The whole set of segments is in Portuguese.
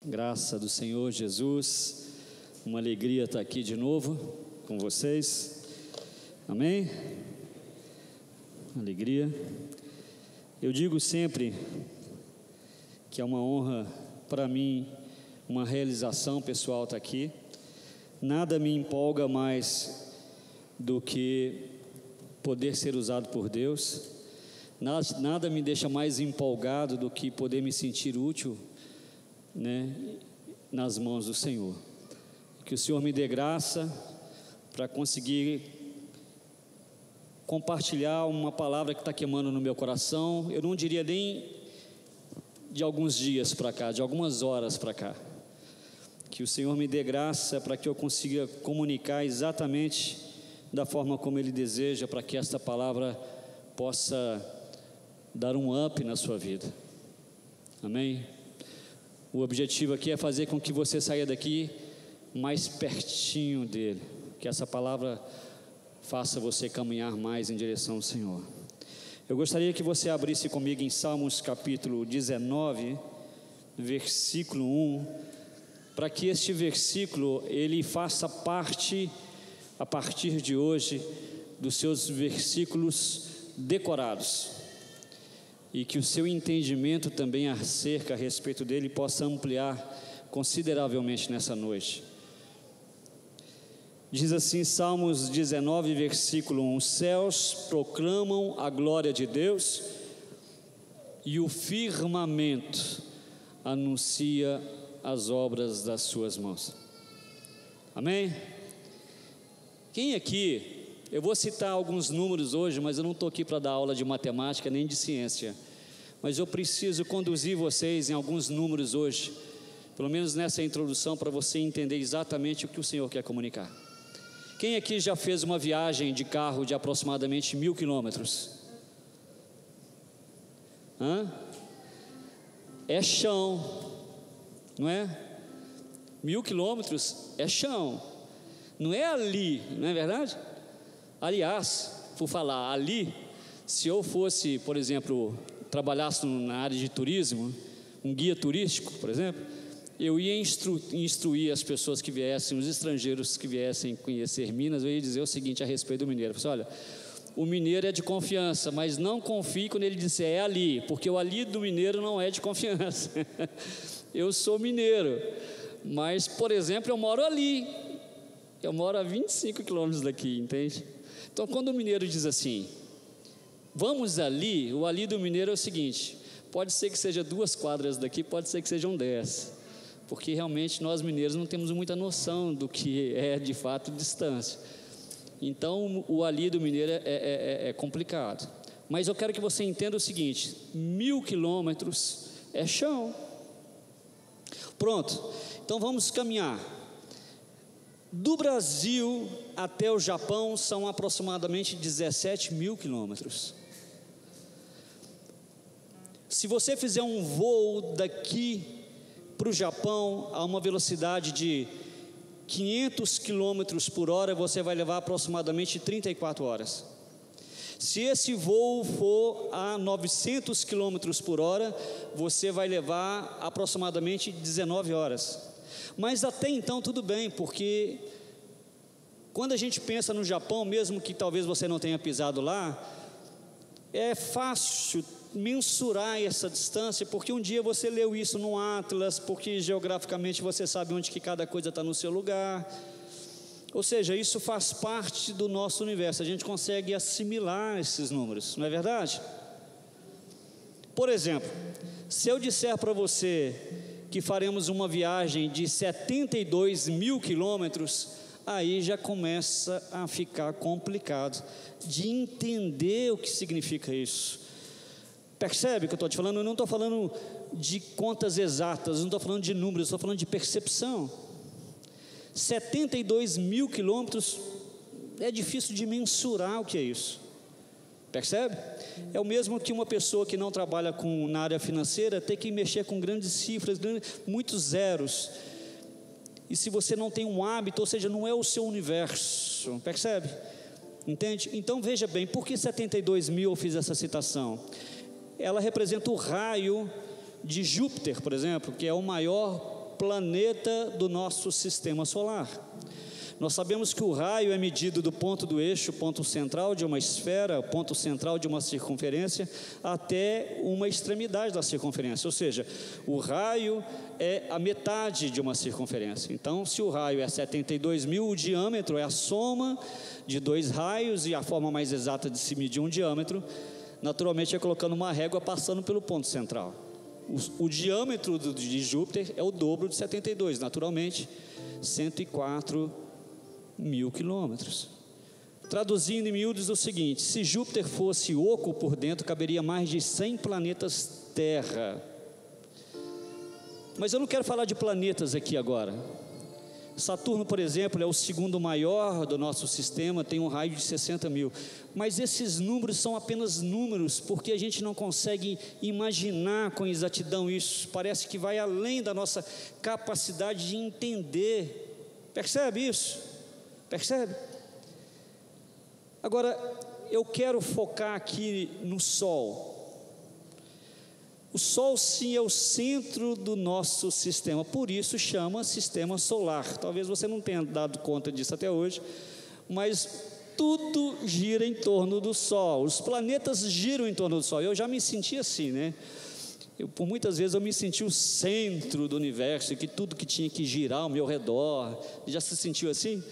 Graça do Senhor Jesus, uma alegria estar aqui de novo com vocês, amém? Alegria. Eu digo sempre que é uma honra para mim, uma realização pessoal estar aqui. Nada me empolga mais do que poder ser usado por Deus, nada me deixa mais empolgado do que poder me sentir útil, nas mãos do Senhor. Que o Senhor me dê graça para conseguir compartilhar uma palavra que está queimando no meu coração. Eu não diria nem de alguns dias para cá, de algumas horas para cá. Que o Senhor me dê graça para que eu consiga comunicar exatamente da forma como Ele deseja, para que esta palavra possa dar um up na sua vida. Amém? O objetivo aqui é fazer com que você saia daqui mais pertinho dEle, que essa palavra faça você caminhar mais em direção ao Senhor. Eu gostaria que você abrisse comigo em Salmos capítulo 19, versículo 1, para que este versículo ele faça parte, a partir de hoje, dos seus versículos decorados, e que o seu entendimento também acerca a respeito dele possa ampliar consideravelmente nessa noite. Diz assim, Salmos 19, versículo 1: Os céus proclamam a glória de Deus, e o firmamento anuncia as obras das suas mãos. Amém? Quem aqui... Eu vou citar alguns números hoje, mas eu não estou aqui para dar aula de matemática nem de ciência, mas eu preciso conduzir vocês em alguns números hoje, pelo menos nessa introdução, para você entender exatamente o que o Senhor quer comunicar. Quem aqui já fez uma viagem de carro de aproximadamente 1.000 quilômetros? É chão, não é? 1.000 quilômetros é chão, não é ali, não é verdade? Aliás, por falar ali, se eu fosse, por exemplo, trabalhasse na área de turismo, um guia turístico, por exemplo, eu ia instruir as pessoas que viessem, os estrangeiros que viessem conhecer Minas, eu ia dizer o seguinte a respeito do mineiro: olha, o mineiro é de confiança, mas não confie quando ele disser é ali, porque o ali do mineiro não é de confiança. Eu sou mineiro, mas, por exemplo, eu moro ali, eu moro a 25 quilômetros daqui, entende? Então, quando o mineiro diz assim, vamos ali, o ali do mineiro é o seguinte: pode ser que seja 2 quadras daqui, pode ser que sejam 10, porque realmente nós mineiros não temos muita noção do que é de fato distância. Então, o ali do mineiro é complicado. Mas eu quero que você entenda o seguinte: 1.000 quilômetros é chão. Pronto, então vamos caminhar. Do Brasil até o Japão são aproximadamente 17.000 quilômetros. Se você fizer um voo daqui para o Japão a uma velocidade de 500 quilômetros por hora, você vai levar aproximadamente 34 horas. Se esse voo for a 900 quilômetros por hora, você vai levar aproximadamente 19 horas. Mas até então tudo bem, porque quando a gente pensa no Japão, mesmo que talvez você não tenha pisado lá, é fácil mensurar essa distância, porque um dia você leu isso no Atlas, porque geograficamente você sabe onde que cada coisa está no seu lugar. Ou seja, isso faz parte do nosso universo, a gente consegue assimilar esses números, não é verdade? Por exemplo, se eu disser para você que faremos uma viagem de 72.000 quilômetros, aí já começa a ficar complicado de entender o que significa isso. Percebe o que eu estou te falando? Eu não estou falando de contas exatas, não estou falando de números, estou falando de percepção. 72.000 quilômetros é difícil de mensurar o que é isso. Percebe? É o mesmo que uma pessoa que não trabalha na área financeira ter que mexer com grandes cifras, muitos zeros. E se você não tem um hábito, ou seja, não é o seu universo, percebe? Entende? Então veja bem, por que 72.000 eu fiz essa citação? Ela representa o raio de Júpiter, por exemplo, que é o maior planeta do nosso sistema solar. Nós sabemos que o raio é medido do ponto do eixo, ponto central de uma esfera, ponto central de uma circunferência, até uma extremidade da circunferência, ou seja, o raio é a metade de uma circunferência. Então, se o raio é 72.000, o diâmetro é a soma de dois raios, e a forma mais exata de se medir um diâmetro, naturalmente, é colocando uma régua passando pelo ponto central. O diâmetro de Júpiter é o dobro de 72, naturalmente, 104.000 quilômetros. Traduzindo em miúdos o seguinte: se Júpiter fosse oco por dentro, caberia mais de 100 planetas Terra. Mas eu não quero falar de planetas aqui agora. Saturno, por exemplo, é o segundo maior do nosso sistema, tem um raio de 60.000. Mas esses números são apenas números, porque a gente não consegue imaginar com exatidão isso. Parece que vai além da nossa capacidade de entender. Percebe isso? Percebe? Agora, eu quero focar aqui no Sol. O Sol, sim, é o centro do nosso sistema, por isso chama sistema solar. Talvez você não tenha dado conta disso até hoje, mas tudo gira em torno do Sol. Os planetas giram em torno do Sol. Eu já me senti assim, né? Por muitas vezes eu me senti o centro do universo, que tudo que tinha que girar ao meu redor. Já se sentiu assim?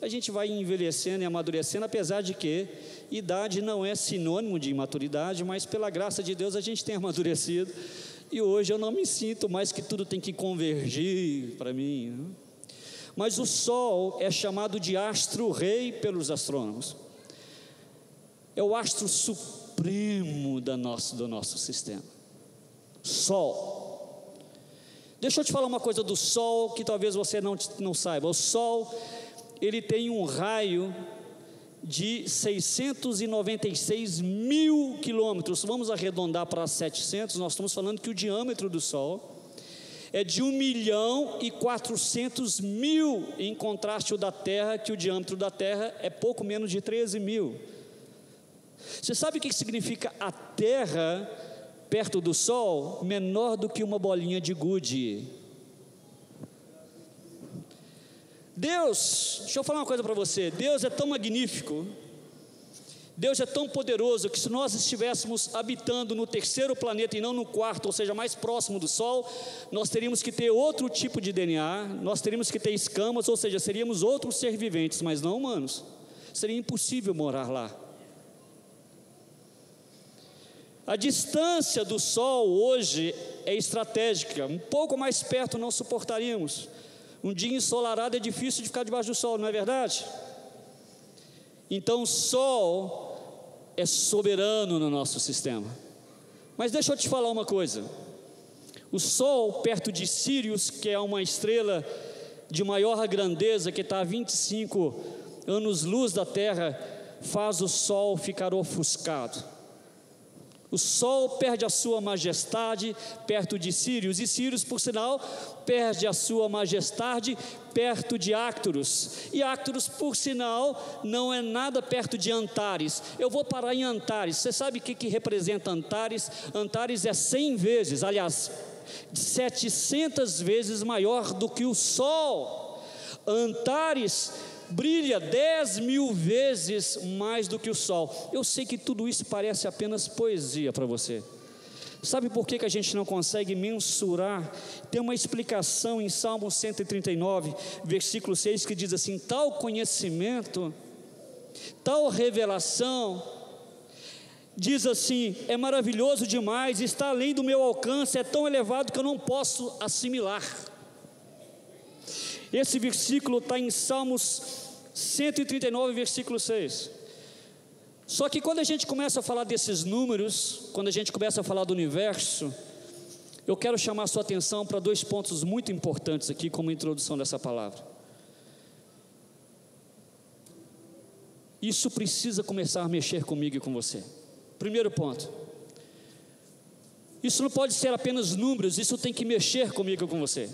A gente vai envelhecendo e amadurecendo, apesar de que idade não é sinônimo de imaturidade, mas pela graça de Deus a gente tem amadurecido, e hoje eu não me sinto mais que tudo tem que convergir para mim, né? Mas o Sol é chamado de astro-rei pelos astrônomos, é o astro supremo do nosso sistema. Sol. Deixa eu te falar uma coisa do Sol que talvez você não saiba. O Sol, ele tem um raio de 696.000 quilômetros. Vamos arredondar para 700. Nós estamos falando que o diâmetro do Sol é de 1.400.000, em contraste ao da Terra, que o diâmetro da Terra é pouco menos de 13.000. Você sabe o que significa a Terra perto do Sol? Menor do que uma bolinha de gude. Deus, deixa eu falar uma coisa para você, Deus é tão magnífico, Deus é tão poderoso, que se nós estivéssemos habitando no terceiro planeta e não no quarto, ou seja, mais próximo do Sol, nós teríamos que ter outro tipo de DNA, nós teríamos que ter escamas, ou seja, seríamos outros seres viventes, mas não humanos. Seria impossível morar lá. A distância do Sol hoje é estratégica, um pouco mais perto não suportaríamos. Um dia ensolarado é difícil de ficar debaixo do Sol, não é verdade? Então o Sol é soberano no nosso sistema. Mas deixa eu te falar uma coisa: o Sol perto de Sírius, que é uma estrela de maior grandeza, que está a 25 anos-luz da Terra, faz o Sol ficar ofuscado. O Sol perde a sua majestade perto de Sírius, e Sírius, por sinal, perde a sua majestade perto de Arcturus, e Arcturus, por sinal, não é nada perto de Antares. Eu vou parar em Antares. Você sabe o que representa Antares? Antares é 100 vezes, aliás, 700 vezes maior do que o Sol. Antares brilha 10.000 vezes mais do que o Sol. Eu sei que tudo isso parece apenas poesia para você. Sabe por que a gente não consegue mensurar? Tem uma explicação em Salmo 139, versículo 6, que diz assim: tal conhecimento, tal revelação, diz assim, é maravilhoso demais, está além do meu alcance, é tão elevado que eu não posso assimilar. Esse versículo está em Salmos 139, versículo 6. Só que quando a gente começa a falar desses números, quando a gente começa a falar do universo, eu quero chamar a sua atenção para dois pontos muito importantes aqui, como introdução dessa palavra. Isso precisa começar a mexer comigo e com você. Primeiro ponto: isso não pode ser apenas números, isso tem que mexer comigo e com você.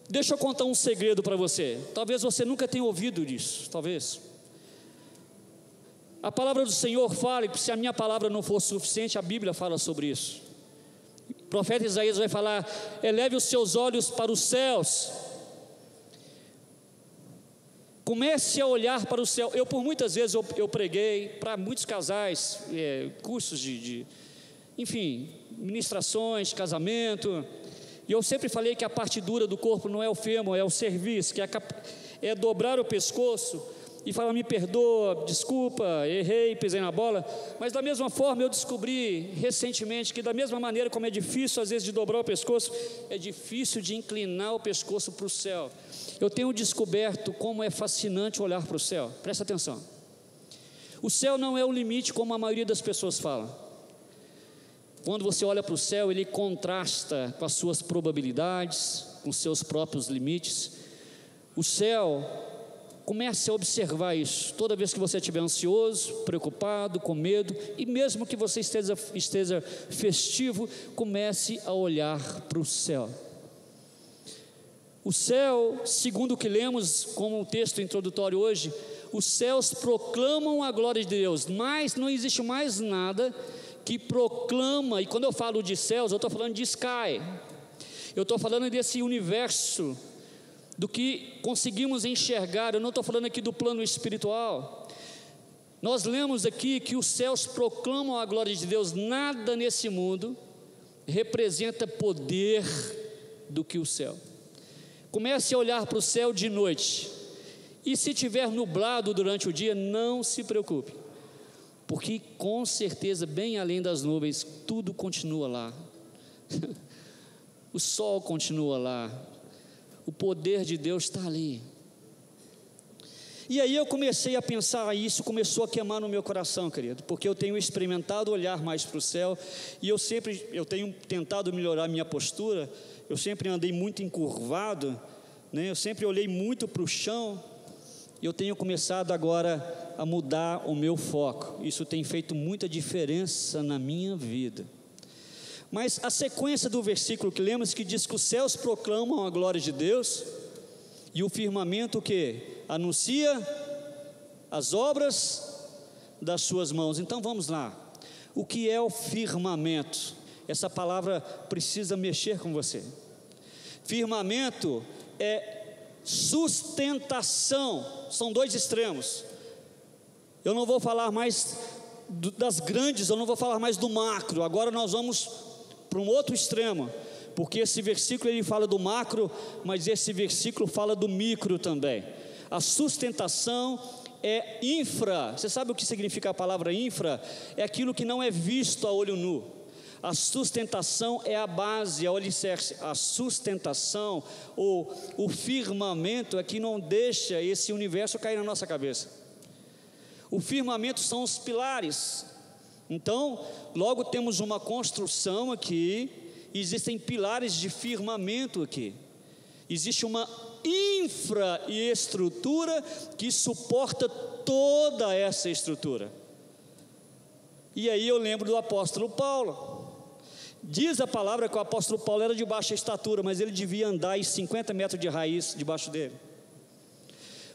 Deixa eu contar um segredo para você. Talvez você nunca tenha ouvido disso, talvez. A palavra do Senhor fala, e se a minha palavra não for suficiente, a Bíblia fala sobre isso. O profeta Isaías vai falar: eleve os seus olhos para os céus, comece a olhar para o céu. Por muitas vezes eu preguei para muitos casais, cursos enfim, ministrações, casamento, e eu sempre falei que a parte dura do corpo não é o fêmur, é o cerviz, que é dobrar o pescoço e falar: me perdoa, desculpa, errei, pisei na bola. Mas da mesma forma eu descobri recentemente que da mesma maneira como é difícil às vezes de dobrar o pescoço, é difícil de inclinar o pescoço para o céu. Eu tenho descoberto como é fascinante olhar para o céu. Presta atenção, o céu não é o limite como a maioria das pessoas fala. Quando você olha para o céu, ele contrasta com as suas probabilidades, com os seus próprios limites. O céu, comece a observar isso, toda vez que você estiver ansioso, preocupado, com medo, e mesmo que você esteja festivo, comece a olhar para o céu. O céu, segundo o que lemos como um texto introdutório hoje, os céus proclamam a glória de Deus, mas não existe mais nada que proclama. E quando eu falo de céus, eu estou falando de sky, eu estou falando desse universo, do que conseguimos enxergar. Eu não estou falando aqui do plano espiritual. Nós lemos aqui que os céus proclamam a glória de Deus. Nada nesse mundo representa poder do que o céu. Comece a olhar para o céu de noite, e se tiver nublado durante o dia, não se preocupe, porque com certeza, bem além das nuvens, tudo continua lá. O sol continua lá, o poder de Deus está ali. E aí eu comecei a pensar, isso começou a queimar no meu coração, querido, porque eu tenho experimentado olhar mais para o céu, e eu tenho tentado melhorar minha postura. Eu sempre andei muito encurvado, né? Eu sempre olhei muito para o chão, e eu tenho começado agora a mudar o meu foco. Isso tem feito muita diferença na minha vida. Mas a sequência do versículo que lemos, que diz que os céus proclamam a glória de Deus, e o firmamento que anuncia as obras das suas mãos. Então vamos lá, o que é o firmamento? Essa palavra precisa mexer com você. Firmamento é sustentação, são dois extremos. Eu não vou falar mais das grandes, eu não vou falar mais do macro. Agora nós vamos para um outro extremo, porque esse versículo ele fala do macro, mas esse versículo fala do micro também. A sustentação é infra. Você sabe o que significa a palavra infra? É aquilo que não é visto a olho nu. A sustentação é a base, é o alicerce. A sustentação, ou o firmamento, é que não deixa esse universo cair na nossa cabeça. O firmamento são os pilares. Então, logo temos uma construção aqui, existem pilares de firmamento aqui. Existe uma infraestrutura que suporta toda essa estrutura. E aí eu lembro do apóstolo Paulo. Diz a palavra que o apóstolo Paulo era de baixa estatura, mas ele devia andar em 50 metros de raiz debaixo dele,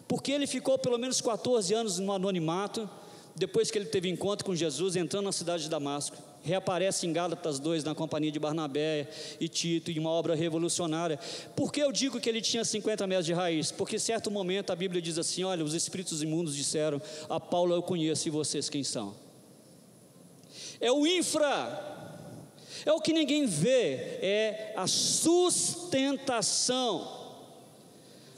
porque ele ficou pelo menos 14 anos no anonimato. Depois que ele teve encontro com Jesus, entrando na cidade de Damasco, reaparece em Gálatas 2, na companhia de Barnabé e Tito, em uma obra revolucionária. Por que eu digo que ele tinha 50 metros de raiz? Porque em certo momento a Bíblia diz assim: olha, os espíritos imundos disseram a Paulo: eu conheço, e vocês quem são? É o infra, é o que ninguém vê, é a sustentação.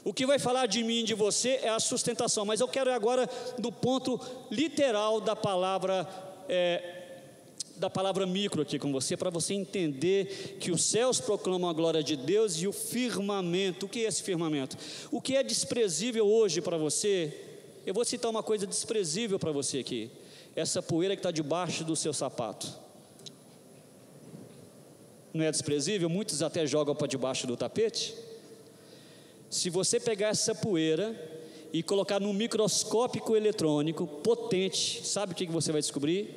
O que vai falar de mim e de você é a sustentação. Mas eu quero agora do ponto literal da palavra micro aqui com você, para você entender que os céus proclamam a glória de Deus, e o firmamento. O que é esse firmamento? O que é desprezível hoje para você? Eu vou citar uma coisa desprezível para você aqui: essa poeira que está debaixo do seu sapato. Não é desprezível? Muitos até jogam para debaixo do tapete. Se você pegar essa poeira e colocar num microscópio eletrônico potente, sabe o que você vai descobrir?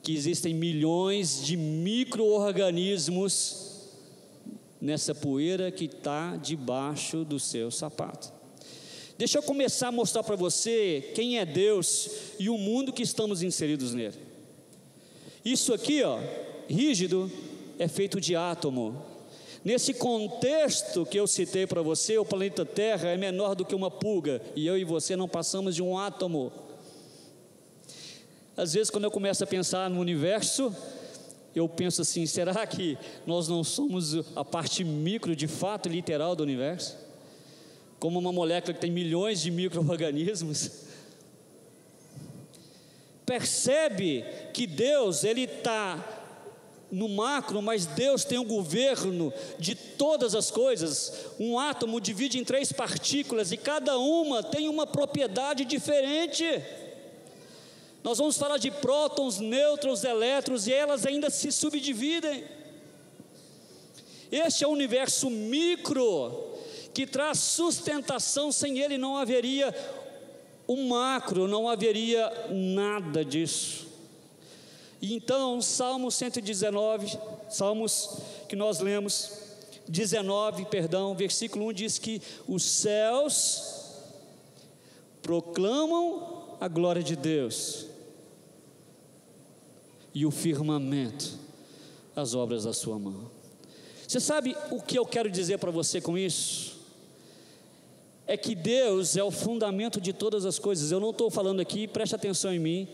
Que existem milhões de micro-organismos nessa poeira que está debaixo do seu sapato. Deixa eu começar a mostrar para você quem é Deus e o mundo que estamos inseridos nele. Isso aqui, ó, rígido, é feito de átomo. Nesse contexto que eu citei para você, o planeta Terra é menor do que uma pulga, e eu e você não passamos de um átomo. Às vezes, quando eu começo a pensar no universo, eu penso assim: será que nós não somos a parte micro, de fato, literal do universo? Como uma molécula que tem milhões de micro-organismos. Percebe que Deus, Ele está no macro, mas Deus tem um governo de todas as coisas. Um átomo divide em 3 partículas, e cada uma tem uma propriedade diferente. Nós vamos falar de prótons, nêutrons, elétrons, e elas ainda se subdividem. Este é o universo micro, que traz sustentação. Sem ele não haveria o macro, não haveria nada disso. E então, Salmo 119, Salmos que nós lemos, 19, versículo 1 diz que os céus proclamam a glória de Deus, e o firmamento as obras da sua mão. Você sabe o que eu quero dizer para você com isso? É que Deus é o fundamento de todas as coisas. Eu não estou falando aqui, preste atenção em mim,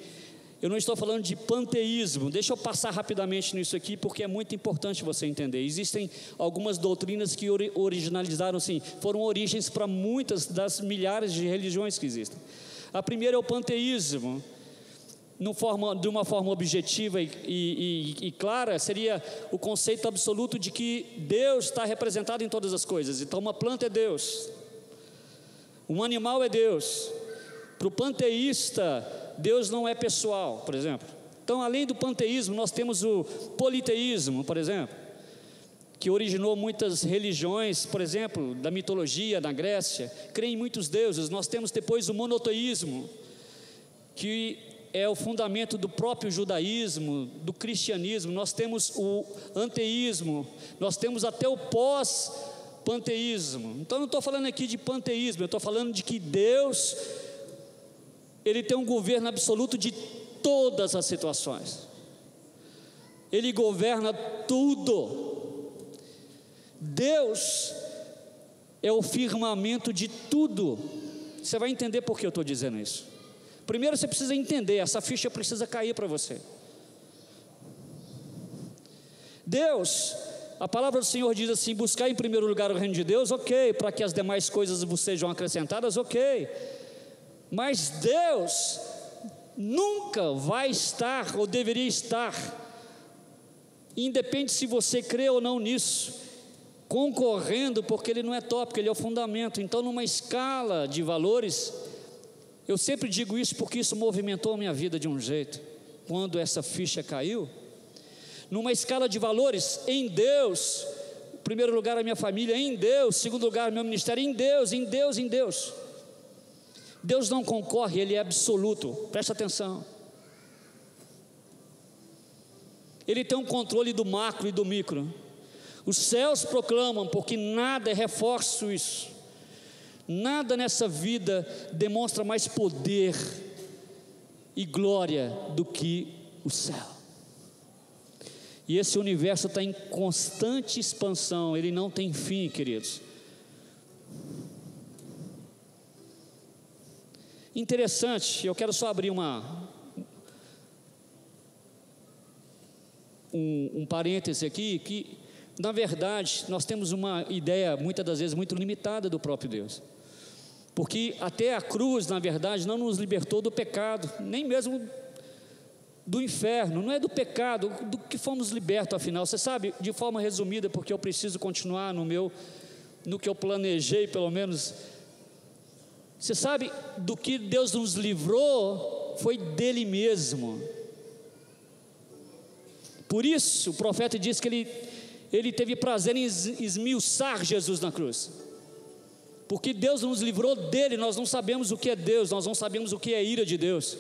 eu não estou falando de panteísmo. Deixa eu passar rapidamente nisso aqui, porque é muito importante você entender. Existem algumas doutrinas que originalizaram, sim, foram origens para muitas das milhares de religiões que existem. A primeira é o panteísmo. De uma forma objetiva e clara, seria o conceito absoluto de que Deus está representado em todas as coisas. Então, uma planta é Deus, um animal é Deus. Para o panteísta, Deus não é pessoal, por exemplo. Então, além do panteísmo, nós temos o politeísmo, por exemplo, que originou muitas religiões, por exemplo, da mitologia na Grécia, crê em muitos deuses. Nós temos depois o monoteísmo, que é o fundamento do próprio judaísmo, do cristianismo. Nós temos o anteísmo, nós temos até o pós-panteísmo. Então, não estou falando aqui de panteísmo, eu estou falando de que Deus, Ele tem um governo absoluto de todas as situações. Ele governa tudo. Deus é o firmamento de tudo. Você vai entender por que eu estou dizendo isso. Primeiro você precisa entender, essa ficha precisa cair para você. Deus, a palavra do Senhor diz assim: buscar em primeiro lugar o reino de Deus, ok, para que as demais coisas vos sejam acrescentadas, ok. Mas Deus nunca vai estar, ou deveria estar, independe se você crê ou não nisso, concorrendo, porque Ele não é tópico, Ele é o fundamento. Então, numa escala de valores, eu sempre digo isso porque isso movimentou a minha vida de um jeito. Quando essa ficha caiu, numa escala de valores, em Deus, em primeiro lugar a minha família, em Deus, em segundo lugar meu ministério, em Deus, em Deus, em Deus. Deus não concorre, Ele é absoluto, presta atenção. Ele tem um controle do macro e do micro. Os céus proclamam, porque nada, reforço isso, nada nessa vida demonstra mais poder e glória do que o céu. E esse universo está em constante expansão, ele não tem fim, queridos. Interessante, eu quero só abrir um parêntese aqui, que na verdade nós temos uma ideia muitas das vezes muito limitada do próprio Deus. Porque até a cruz, na verdade, não nos libertou do pecado, nem mesmo do inferno, não é do pecado, do que fomos libertos afinal. Você sabe, de forma resumida, porque eu preciso continuar no que eu planejei pelo menos. Você sabe, do que Deus nos livrou, foi dele mesmo. Por isso, o profeta diz que ele teve prazer em esmiuçar Jesus na cruz. Porque Deus nos livrou dele. Nós não sabemos o que é Deus, nós não sabemos o que é a ira de Deus.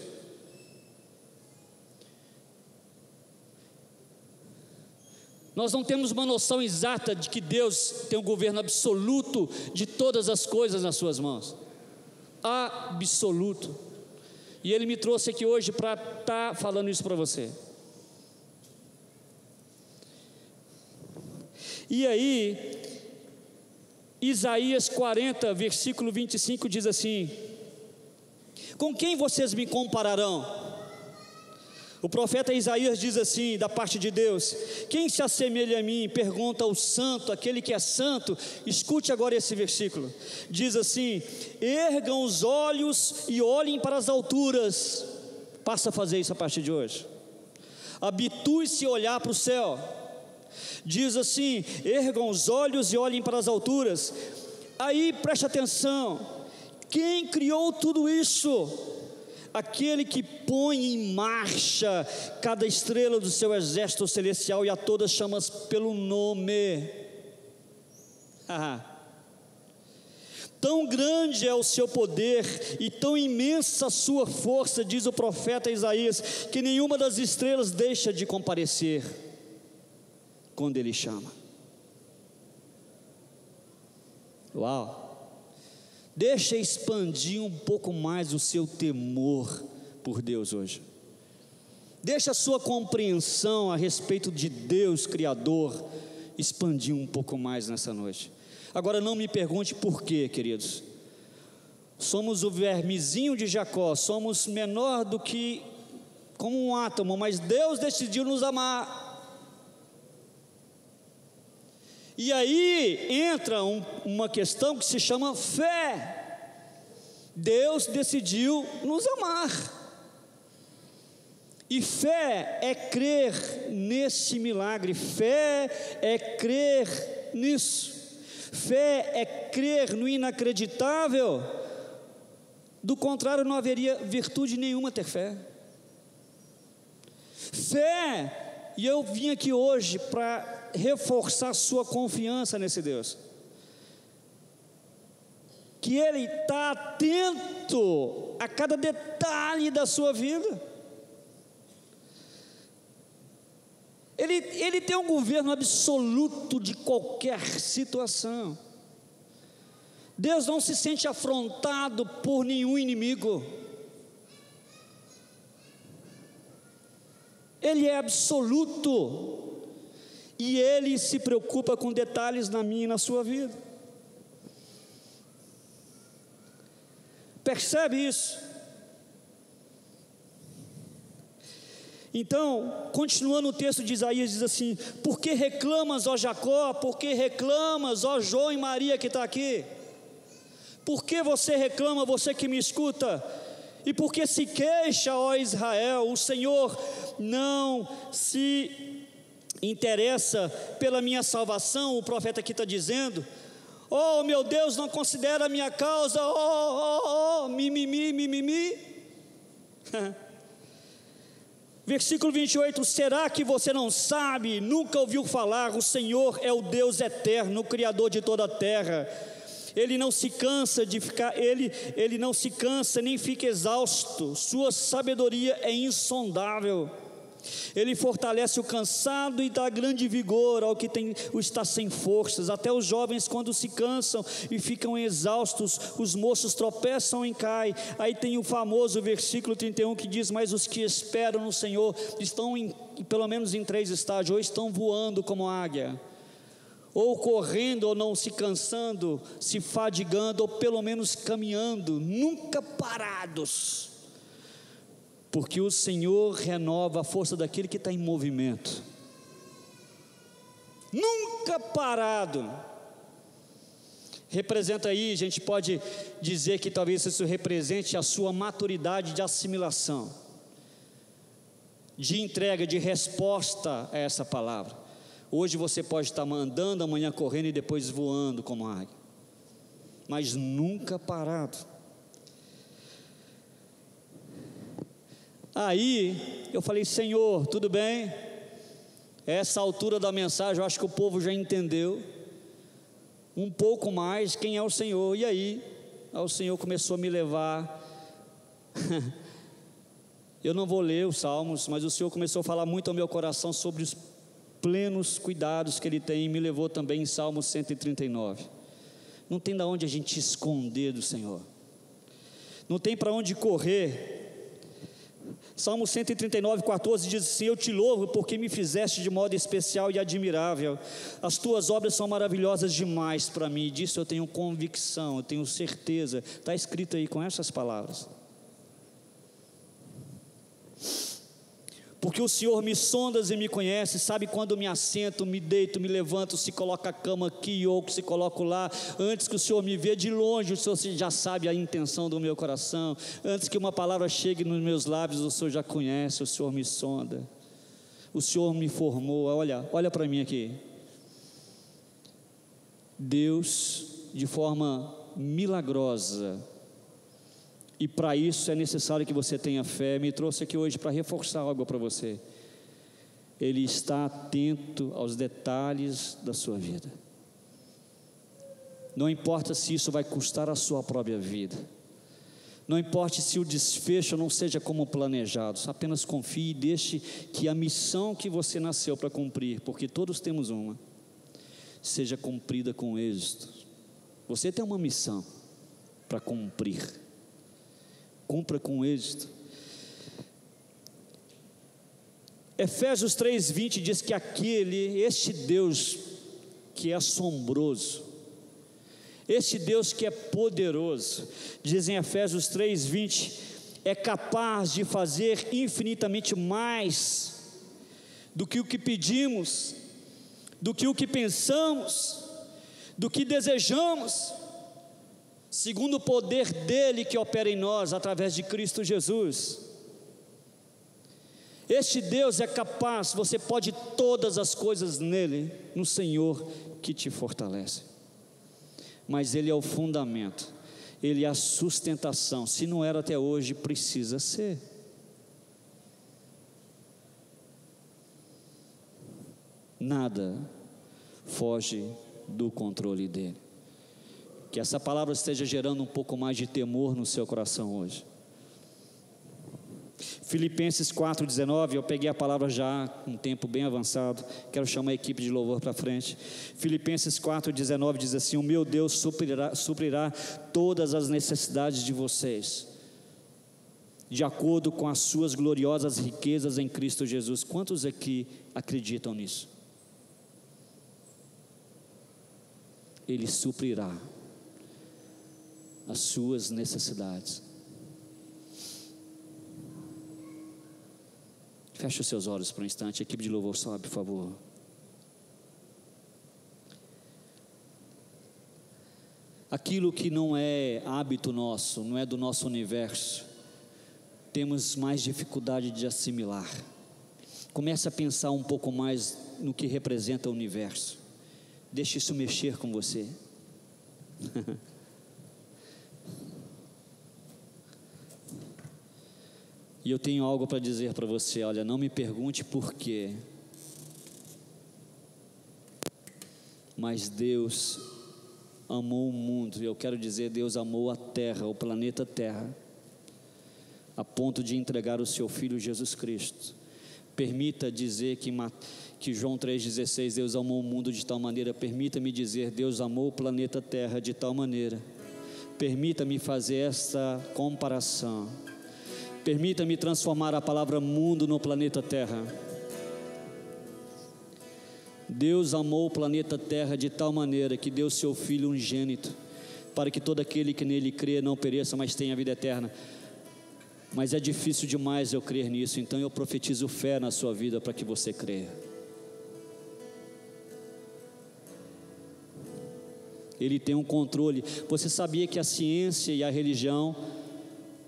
Nós não temos uma noção exata de que Deus tem o governo absoluto de todas as coisas nas suas mãos. Absoluto. E Ele me trouxe aqui hoje para estar falando isso para você. E aí, Isaías 40, versículo 25 diz assim: com quem vocês me compararão? O profeta Isaías diz assim, da parte de Deus: quem se assemelha a mim? Pergunta o santo, aquele que é santo. Escute agora esse versículo, diz assim: ergam os olhos e olhem para as alturas. Passa a fazer isso a partir de hoje. Habitue-se a olhar para o céu. Diz assim: ergam os olhos e olhem para as alturas. Aí preste atenção: quem criou tudo isso? Aquele que põe em marcha cada estrela do seu exército celestial e a todas chama pelo nome. Tão grande é o seu poder e tão imensa a sua força, diz o profeta Isaías, que nenhuma das estrelas deixa de comparecer quando ele chama. Uau! Deixa expandir um pouco mais o seu temor por Deus hoje. Deixa a sua compreensão a respeito de Deus Criador expandir um pouco mais nessa noite. Agora não me pergunte por quê, queridos. Somos o vermezinho de Jacó, somos menor do que como um átomo, mas Deus decidiu nos amar. E aí entra uma questão que se chama fé. Deus decidiu nos amar. E fé é crer nesse milagre, fé é crer nisso. Fé é crer no inacreditável. Do contrário, não haveria virtude nenhuma ter fé. Fé, e eu vim aqui hoje para reforçar sua confiança nesse Deus, que Ele está atento a cada detalhe da sua vida. Ele tem um governo absoluto de qualquer situação. Deus não se sente afrontado por nenhum inimigo. Ele é absoluto. E Ele se preocupa com detalhes na minha e na sua vida. Percebe isso? Então, continuando o texto de Isaías, diz assim: por que reclamas, ó Jacó? Por que reclamas, ó João e Maria que está aqui? Por que você reclama, você que me escuta? E por que se queixa, ó Israel? O Senhor não se interessa pela minha salvação. O profeta aqui está dizendo: oh meu Deus, não considera a minha causa, mimimi. Versículo 28, será que você não sabe, nunca ouviu falar? O Senhor é o Deus eterno, o Criador de toda a terra. Ele não se cansa de ficar, ele não se cansa nem fica exausto, sua sabedoria é insondável. Ele fortalece o cansado e dá grande vigor ao que está sem forças. Até os jovens, quando se cansam e ficam exaustos, os moços tropeçam e caem. Aí tem o famoso versículo 31 que diz: mas os que esperam no Senhor estão pelo menos em 3 estágios: ou estão voando como águia, ou correndo, ou não se cansando, se fadigando, ou pelo menos caminhando, nunca parados. Porque o Senhor renova a força daquele que está em movimento. Nunca parado. Representa aí, a gente pode dizer que talvez isso represente a sua maturidade de assimilação, de entrega, de resposta a essa palavra. Hoje você pode estar andando, amanhã correndo e depois voando como águia, mas nunca parado. Aí eu falei: Senhor, tudo bem, essa altura da mensagem eu acho que o povo já entendeu um pouco mais quem é o Senhor. E aí o Senhor começou a me levar eu não vou ler os salmos, mas o Senhor começou a falar muito ao meu coração sobre os plenos cuidados que Ele tem, e me levou também em Salmo 139. Não tem de onde a gente esconder do Senhor, não tem para onde correr. Salmo 139, 14 diz assim: eu te louvo porque me fizeste de modo especial e admirável, as tuas obras são maravilhosas demais para mim, disso eu tenho convicção, eu tenho certeza. Está escrito aí com essas palavras. Porque o Senhor me sondas e me conhece, sabe quando me assento, me deito, me levanto, se coloca a cama aqui ou se coloco lá, antes que o Senhor me vê de longe, o Senhor já sabe a intenção do meu coração, antes que uma palavra chegue nos meus lábios, o Senhor já conhece, o Senhor me sonda, o Senhor me formou. Olha para mim aqui, Deus de forma milagrosa, e para isso é necessário que você tenha fé, me trouxe aqui hoje para reforçar algo para você. Ele está atento aos detalhes da sua vida, não importa se isso vai custar a sua própria vida, não importa se o desfecho não seja como planejado, apenas confie e deixe que a missão que você nasceu para cumprir, porque todos temos uma, seja cumprida com êxito. Você tem uma missão para cumprir, cumpra com êxito. Efésios 3:20 diz que este Deus que é assombroso, este Deus que é poderoso, diz em Efésios 3:20, é capaz de fazer infinitamente mais do que o que pedimos, do que o que pensamos, do que desejamos, segundo o poder dele que opera em nós, através de Cristo Jesus. Este Deus é capaz, você pode todas as coisas nele, no Senhor que te fortalece. Mas ele é o fundamento, ele é a sustentação. Se não era até hoje, precisa ser. Nada foge do controle dele. Que essa palavra esteja gerando um pouco mais de temor no seu coração hoje. Filipenses 4:19, eu peguei a palavra já com um tempo bem avançado, quero chamar a equipe de louvor para frente. Filipenses 4:19 diz assim: o meu Deus suprirá todas as necessidades de vocês, de acordo com as suas gloriosas riquezas em Cristo Jesus. Quantos aqui acreditam nisso? Ele suprirá as suas necessidades. Feche os seus olhos por um instante, a equipe de louvor sobe, por favor. Aquilo que não é hábito nosso, não é do nosso universo, temos mais dificuldade de assimilar. Comece a pensar um pouco mais no que representa o universo. Deixe isso mexer com você. E eu tenho algo para dizer para você. Olha, não me pergunte por quê, mas Deus amou o mundo, eu quero dizer, Deus amou a terra, o planeta Terra, a ponto de entregar o seu Filho Jesus Cristo. Permita dizer que João 3,16, Deus amou o mundo de tal maneira. Permita-me dizer, Deus amou o planeta Terra de tal maneira. Permita-me fazer esta comparação. Permita-me transformar a palavra mundo no planeta Terra. Deus amou o planeta Terra de tal maneira que deu seu Filho unigênito, para que todo aquele que nele crê não pereça, mas tenha vida eterna. Mas é difícil demais eu crer nisso, então eu profetizo fé na sua vida para que você creia. Ele tem um controle. Você sabia que a ciência e a religião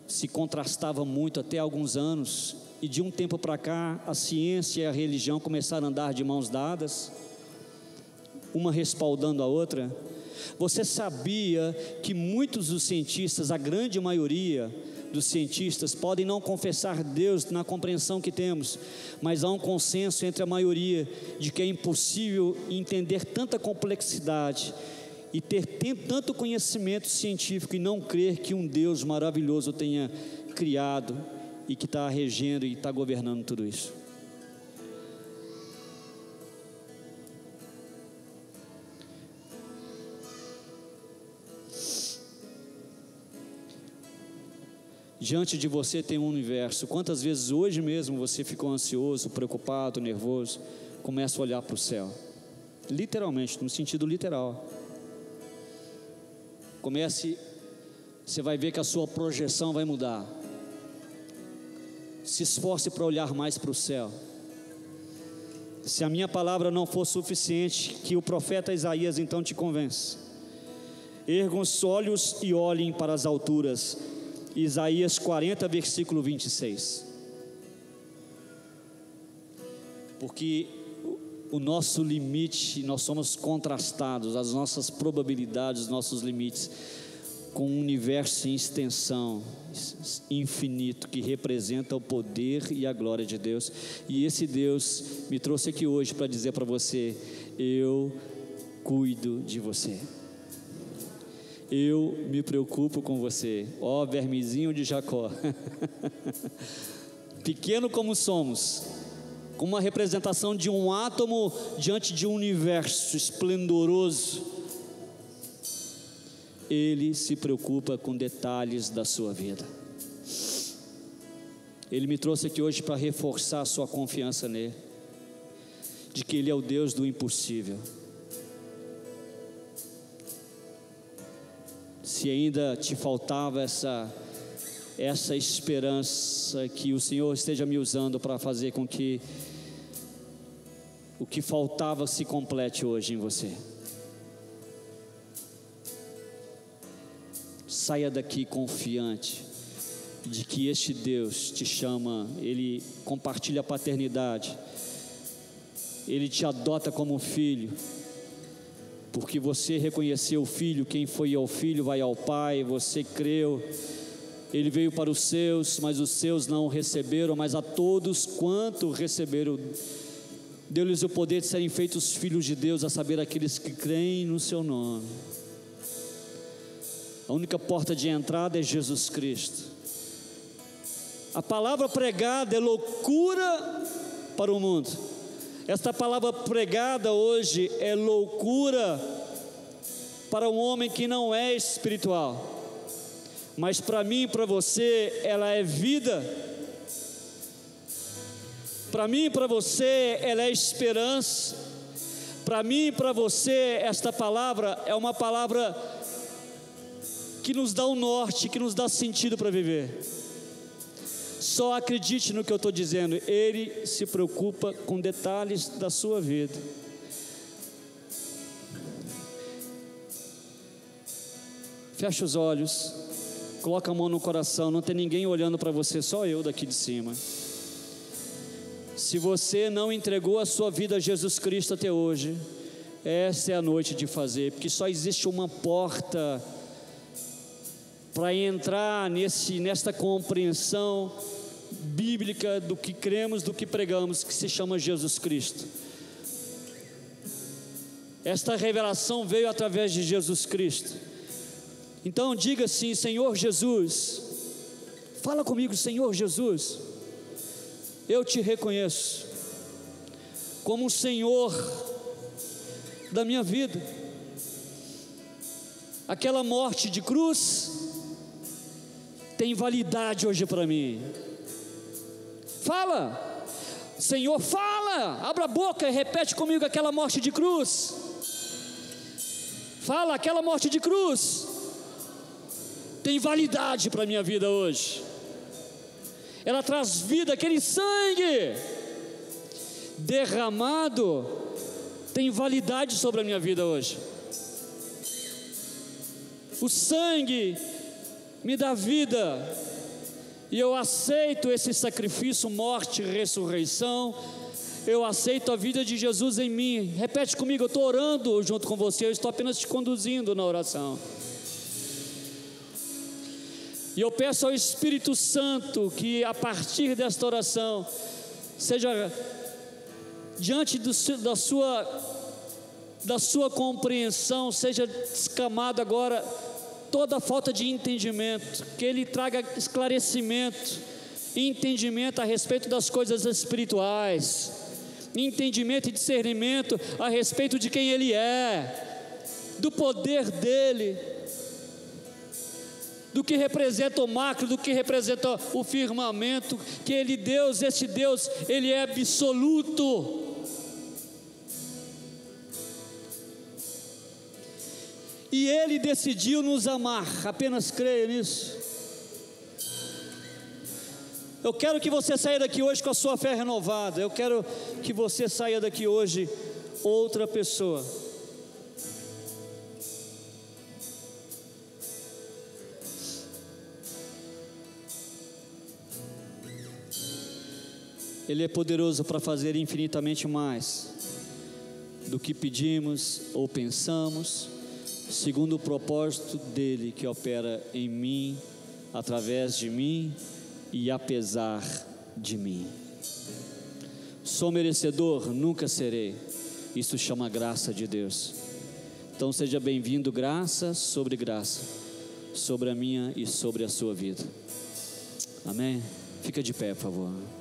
se contrastavam muito até alguns anos, e de um tempo para cá a ciência e a religião começaram a andar de mãos dadas, uma respaldando a outra? Você sabia que muitos dos cientistas, a grande maioria dos cientistas, podem não confessar Deus na compreensão que temos, mas há um consenso entre a maioria de que é impossível entender tanta complexidade e ter tanto conhecimento científico e não crer que um Deus maravilhoso tenha criado e que está regendo e está governando tudo isso. Diante de você tem um universo. Quantas vezes hoje mesmo você ficou ansioso, preocupado, nervoso? Começa a olhar para o céu, literalmente, no sentido literal. Você vai ver que a sua projeção vai mudar. Se esforce para olhar mais para o céu. Se a minha palavra não for suficiente, que o profeta Isaías então te convence. Ergam os olhos e olhem para as alturas. Isaías 40, versículo 26. Porque o nosso limite, nós somos contrastados, as nossas probabilidades, os nossos limites, com um universo em extensão, infinito, que representa o poder e a glória de Deus. E esse Deus me trouxe aqui hoje para dizer para você: eu cuido de você. Eu me preocupo com você, ó vermezinho de Jacó. Pequeno como somos, com uma representação de um átomo diante de um universo esplendoroso, Ele se preocupa com detalhes da sua vida. Ele me trouxe aqui hoje para reforçar a sua confiança nele, de que Ele é o Deus do impossível. Se ainda te faltava essa esperança, que o Senhor esteja me usando para fazer com que o que faltava se complete hoje em você. Saia daqui confiante de que este Deus te chama, Ele compartilha a paternidade, Ele te adota como filho, porque você reconheceu o Filho. Quem foi ao Filho vai ao Pai. Você creu. Ele veio para os seus, mas os seus não o receberam. Mas a todos quanto receberam, deu-lhes o poder de serem feitos filhos de Deus, a saber, aqueles que creem no seu nome. A única porta de entrada é Jesus Cristo. A palavra pregada é loucura para o mundo. Esta palavra pregada hoje é loucura para um homem que não é espiritual, mas para mim e para você ela é vida. Para mim e para você ela é esperança. Para mim e para você esta palavra é uma palavra que nos dá um norte, que nos dá sentido para viver. Só acredite no que eu estou dizendo. Ele se preocupa com detalhes da sua vida. Fecha os olhos, coloca a mão no coração. Não tem ninguém olhando para você, só eu daqui de cima. Se você não entregou a sua vida a Jesus Cristo até hoje, essa é a noite de fazer, porque só existe uma porta para entrar nesta compreensão bíblica do que cremos, do que pregamos, que se chama Jesus Cristo. Esta revelação veio através de Jesus Cristo. Então diga assim: Senhor Jesus, fala comigo, Senhor Jesus, eu te reconheço como o Senhor da minha vida. Aquela morte de cruz tem validade hoje para mim. Fala, Senhor, fala, abra a boca e repete comigo: aquela morte de cruz. Fala, aquela morte de cruz tem validade para a minha vida hoje. Ela traz vida. Aquele sangue derramado tem validade sobre a minha vida hoje. O sangue me dá vida, e eu aceito esse sacrifício, morte e ressurreição. Eu aceito a vida de Jesus em mim. Repete comigo, eu estou orando junto com você, eu estou apenas te conduzindo na oração. E eu peço ao Espírito Santo que a partir desta oração, seja diante da sua compreensão, seja descamado agora toda a falta de entendimento, que Ele traga esclarecimento, entendimento a respeito das coisas espirituais, entendimento e discernimento a respeito de quem Ele é, do poder dEle, do que representa o macro, do que representa o firmamento, que este Deus, Ele é absoluto. E Ele decidiu nos amar, apenas creia nisso. Eu quero que você saia daqui hoje com a sua fé renovada, eu quero que você saia daqui hoje outra pessoa. Ele é poderoso para fazer infinitamente mais do que pedimos ou pensamos, segundo o propósito dele que opera em mim, através de mim e apesar de mim. Sou merecedor? Nunca serei. Isso chama graça de Deus. Então seja bem-vindo, graça sobre graça, sobre a minha e sobre a sua vida. Amém? Fica de pé, por favor.